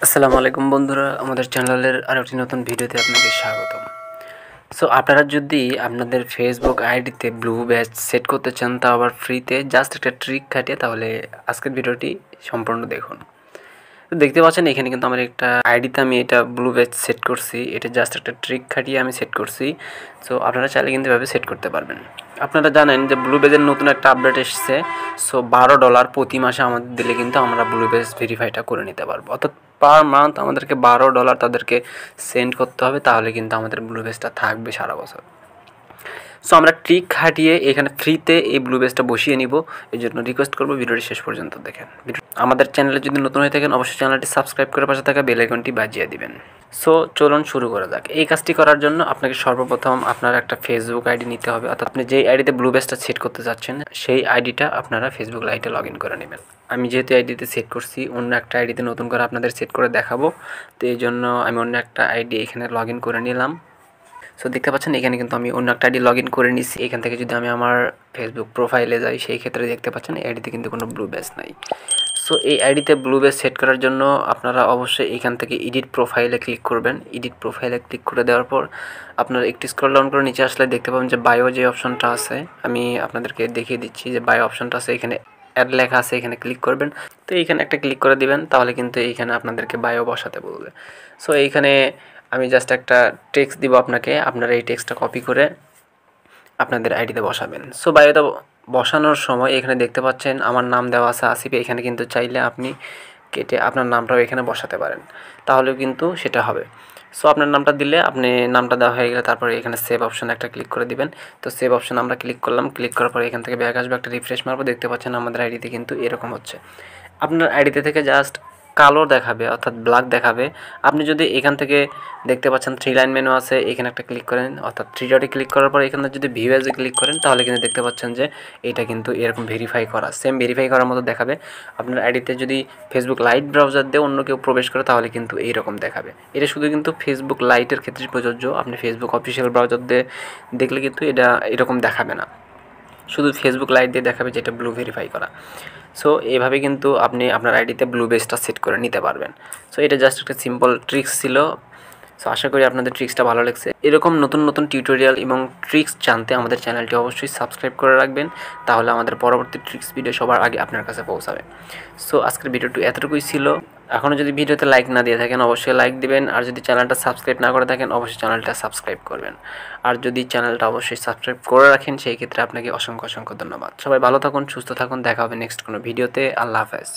আসসালামু আলাইকুম বন্ধুরা, আমাদের চ্যানেলের আরেকটি নতুন ভিডিওতে আপনাকে স্বাগতম। সো আপনারা যদি আপনাদের ফেসবুক আইডিতে ব্লু ব্যাজ সেট করতে চান, তা আবার ফ্রিতে জাস্ট একটা ট্রিক খাটিয়ে, তাহলে আজকের ভিডিওটি সম্পূর্ণ দেখুন। তো দেখতে পাচ্ছেন এখানে কিন্তু আমার একটা আইডিতে আমি এটা ব্লু ব্যাজ সেট করছি। এটা জাস্ট একটা ট্রিক খাটিয়ে আমি সেট করছি। সো আপনারা চাইলে কিন্তু এভাবে সেট করতে পারবেন। আপনারা জানেন যে ব্লু ব্যাজের নতুন একটা আপডেট এসেছে। সো $12 প্রতি মাসে আমাদের দিলে কিন্তু আমরা ব্লু ব্যাজ ভেরিফাইটা করে নিতে পারবো। অর্থাৎ পার মান্থ আমাদেরকে $12 তাদেরকে সেন্ড করতে হবে, তাহলে কিন্তু আমাদের ব্লু ব্যাজটা থাকবে সারা বছর। সো আমরা ট্রিক খাটিয়ে এখানে ফ্রিতে এই ব্লু বেসটা বসিয়ে নিব। এই জন্য রিকোয়েস্ট করবো ভিডিওটি শেষ পর্যন্ত দেখেন। আমাদের চ্যানেলে যদি নতুন হয়ে থাকেন, অবশ্যই চ্যানেলটি সাবস্ক্রাইব করে পাশে থাকা বেল আইকনটি বাজিয়ে দিবেন। সো চলুন শুরু করা যাক। এই কাজটি করার জন্য আপনাকে সর্বপ্রথম আপনার একটা ফেসবুক আইডি নিতে হবে। অর্থাৎ আপনি যেই আইডিতে ব্লু বেসটা সেট করতে চাচ্ছেন, সেই আইডিটা আপনারা ফেসবুক লাইটে লগ ইন করে নেবেন। আমি যেহেতু আইডিতে সেট করছি, অন্য একটা আইডিতে নতুন করে আপনাদের সেট করে দেখাবো। তো এই জন্য আমি অন্য একটা আইডি এখানে লগ ইন করে নিলাম। সো দেখতে পাচ্ছেন এখানে কিন্তু আমি অন্য একটা আইডি লগ ইন করে নিচ্ছি। এখান থেকে যদি আমি আমার ফেসবুক প্রোফাইলে যাই, সেই ক্ষেত্রে দেখতে পাচ্ছেন এই আইডিতে কিন্তু কোনো ব্লু ব্যাজ নাই। সো এই আইডিতে ব্লু ব্যাজ সেট করার জন্য আপনারা অবশ্যই এখান থেকে এডিট প্রোফাইলে ক্লিক করবেন। এডিট প্রোফাইলে ক্লিক করে দেওয়ার পর আপনারা একটু স্ক্রল ডাউন করে নিচে আসলে দেখতে পাবেন যে বায়ো যে অপশনটা আছে, আমি আপনাদেরকে দেখিয়ে দিচ্ছি যে বায়ো অপশনটা আছে, এখানে অ্যাড লেখা আছে, এখানে ক্লিক করবেন। তো এইখানে একটা ক্লিক করে দিবেন, তাহলে কিন্তু এইখানে আপনাদেরকে বায়ো বসাতে বলবে। সো এইখানে আমি জাস্ট একটা টেক্সট দিব আপনাকে, আপনারা এই টেক্সটটা কপি করে আপনাদের আইডিতে বসাবেন। সো বায়োতে বসানোর সময় এখানে দেখতে পাচ্ছেন আমার নাম দেওয়া আছে আসিফ। এখানে কিন্তু চাইলে আপনি কেটে আপনার নামটাও এখানে বসাতে পারেন, তাহলেও কিন্তু সেটা হবে। সো আপনার নামটা দিলে, আপনি নামটা দেওয়া হয়ে গেলে তারপরে এখানে সেভ অপশানে একটা ক্লিক করে দিবেন। তো সেভ অপশান আমরা ক্লিক করলাম। ক্লিক করার পরে এখান থেকে ব্যাক আসবে, একটা রিফ্রেশ মারবো। দেখতে পাচ্ছেন আমাদের আইডিতে কিন্তু এরকম হচ্ছে। আপনার আইডিতে থেকে জাস্ট কালো দেখাবে, অর্থাৎ ব্ল্যাক দেখাবে। আপনি যদি এখান থেকে দেখতে পাচ্ছেন 3 লাইন মেনু আছে, এখানে একটা ক্লিক করেন, অর্থাৎ 3 ডটে ক্লিক করার পর এখানে যদি ভিউ এজে ক্লিক করেন, তাহলে কিন্তু দেখতে পাচ্ছেন যে এটা কিন্তু এরকম ভেরিফাই করা, সেম ভেরিফাই করার মতো দেখাবে। আপনার আইডিতে যদি ফেসবুক লাইট ব্রাউজার দিয়ে অন্য কেউ প্রবেশ করে, তাহলে কিন্তু এইরকম দেখাবে। এটা শুধু কিন্তু ফেসবুক লাইটের ক্ষেত্রে প্রযোজ্য। আপনি ফেসবুক অফিসিয়াল ব্রাউজার দিয়ে দেখলে কিন্তু এটা এরকম দেখাবে না, শুধু ফেসবুক লাইট দিয়ে দেখাবে যেটা ব্লু ভেরিফাই করা। সো এভাবে কিন্তু আপনি আপনার আইডিতে ব্লু বেসটা সেট করে নিতে পারবেন। সো এটা জাস্ট একটা সিম্পল ট্রিক্স ছিল। সো আশা করি আপনাদের ট্রিক্সটা ভালো লাগছে। এরকম নতুন নতুন টিউটোরিয়াল এবং ট্রিক্স জানতে আমাদের চ্যানেলটি অবশ্যই সাবস্ক্রাইব করে রাখবেন, তাহলে আমাদের পরবর্তী ট্রিক্স ভিডিও সবার আগে আপনার কাছে পৌঁছাবে। সো আজকের ভিডিওটি এতটুকুই ছিল। এখনও যদি ভিডিওতে লাইক না দিয়ে থাকেন, অবশ্যই লাইক দিবেন। আর যদি চ্যানেলটা সাবস্ক্রাইব না করে থাকেন, অবশ্যই চ্যানেলটা সাবস্ক্রাইব করবেন। আর যদি চ্যানেলটা অবশ্যই সাবস্ক্রাইব করে রাখেন, সেই ক্ষেত্রে আপনাকে অসংখ্য অসংখ্য ধন্যবাদ। সবাই ভালো থাকুন, সুস্থ থাকুন। দেখা হবে নেক্সট কোনো ভিডিওতে। আল্লাহ হাফেজ।